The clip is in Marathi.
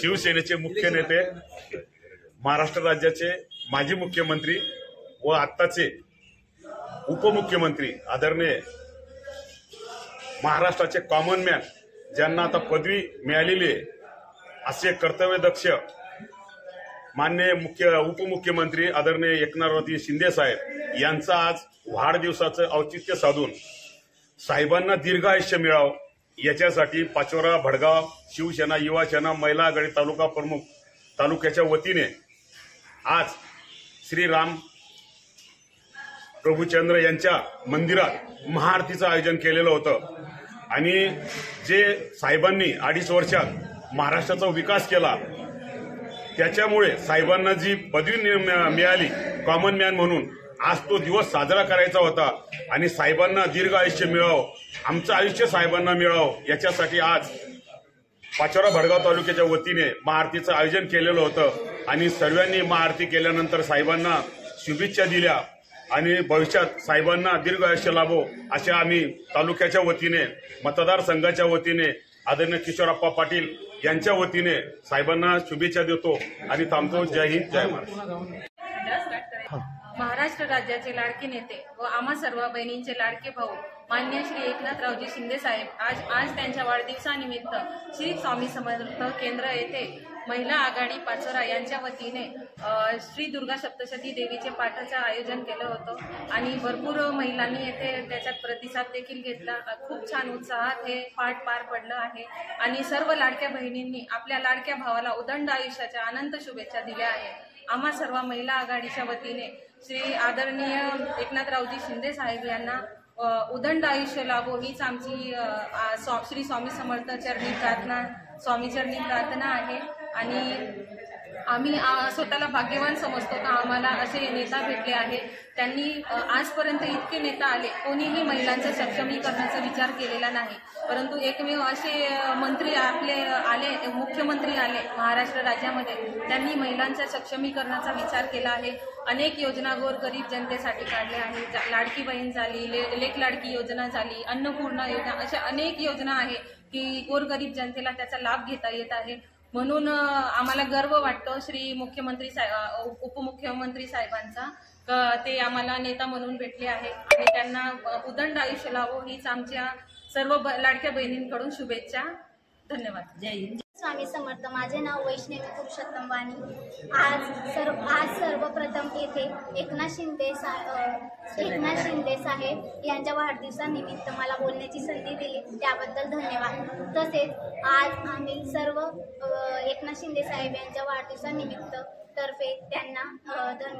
शिवसेनेचे मुख्य नेते, महाराष्ट्र राज्याचे माजी मुख्यमंत्री व आत्ताचे उपमुख्यमंत्री, आदरणीय महाराष्ट्राचे कॉमन मॅन, ज्यांना आता पदवी मिळालेली आहे, असे कर्तव्यदक्ष माननीय उपमुख्यमंत्री आदरणीय एकनाथरावजी शिंदे साहेब यांचा आज वाढदिवसाचं औचित्य साधून साहेबांना दीर्घ आयुष्य मिळावं याच्यासाठी पाचोरा, भडगाव, शिवसेना, युवा सेना, महिला आघाडी तालुका प्रमुख तालुक्याच्या वतीने आज श्री राम प्रभुचंद्र यांच्या मंदिरात महाआरतीचं आयोजन केलेलं होतं। आणि जे साहेबांनी 2.5 वर्षात महाराष्ट्राचा विकास केला, त्याच्यामुळे साहेबांना जी पदवी मिळाली कॉमन मॅन म्हणून, आज तो दिवस साजरा करायचा होता आणि साहेबांना दीर्घ आयुष्य मिळावं, आमचं आयुष्य साहेबांना मिळावं याच्यासाठी आज पाचोरा भडगाव तालुक्याच्या वतीने महाआरतीचं आयोजन केलेलं होतं। आणि सर्वांनी महाआरती केल्यानंतर साहेबांना शुभेच्छा दिल्या आणि भविष्यात साहेबांना दीर्घ आयुष्य लाभो असे आम्ही तालुक्याच्या वतीने, मतदारसंघाच्या वतीने आदरणीय किशोरप्पा पाटील यांच्या वतीने साहेबांना शुभेच्छा देतो आणि थांबतो। जय हिंद, जय महाराष्ट्र। महाराष्ट्र राज्याचे लाडके नेते व आम्हा सर्व बहिणींचे लाडके भाऊ मान्य श्री एकनाथरावजी शिंदे साहेब आज त्यांच्या वाढदिवसानिमित्त श्री स्वामी समर्थ केंद्र येथे महिला आघाडी पाचोरा यांच्या वतीने श्री दुर्गा सप्तशती देवीचे पाठाचं आयोजन केलं होतं आणि भरपूर महिलांनी येथे त्याच्यात प्रतिसाद देखील घेतला। खूप छान उत्साहात हे पाठ पार पडलं आहे आणि सर्व लाडक्या बहिणींनी आपल्या लाडक्या भावाला उदंड आयुष्याच्या अनंत शुभेच्छा दिल्या आहेत। आम्हा सर्व महिला आघाडीच्या वतीने श्री आदरणीय एकनाथरावजी शिंदे साहेब यांना उदंड आयुष्य लाभो हीच आमची श्री स्वामी समर्थ चरणी प्रार्थना, स्वामी चरणी प्रार्थना आहे। आणि आम्ही स्वतःला भाग्यवान समजतो का आम्हाला असे नेता भेटले आहे। त्यांनी आजपर्यंत इतके नेता आले, कोणीही महिलांचं सक्षमीकरणाचा विचार केलेला नाही, परंतु एकमेव असे मंत्री आपले आले, मुख्यमंत्री आले महाराष्ट्र राज्यामध्ये, त्यांनी महिलांच्या सक्षमीकरणाचा विचार केला आहे। अनेक योजना गोरगरीब जनतेसाठी काढल्या आहेत। लाडकी बहीण झाली, लेक लाडकी योजना झाली, अन्नपूर्णा योजना, अशा अनेक योजना आहे की गोरगरीब जनतेला त्याचा लाभ घेता येत आहे। म्हणून आम्हाला गर्व वाटतो श्री मुख्यमंत्री उपमुख्यमंत्री साहेबांचा, ते आम्हाला नेता म्हणून भेटले आहे आणि त्यांना उदंड आयुष्य लाभो हीच आमच्या सर्व लाडक्या बहिणींकडून शुभेच्छा। धन्यवाद। जय हिंद। स्वामी समर्थ। माझे नाव वैष्णवी पुरुषोत्तम वाणी। आज सर्वप्रथम येथे एकनाथ शिंदे साहेब यांच्या वाढदिवसानिमित्त मला बोलण्याची संधी दिली त्याबद्दल धन्यवाद। तसेच आज आम्ही सर्व एकनाथ शिंदे साहेब यांच्या वाढदिवसानिमित्त तर्फे त्यांना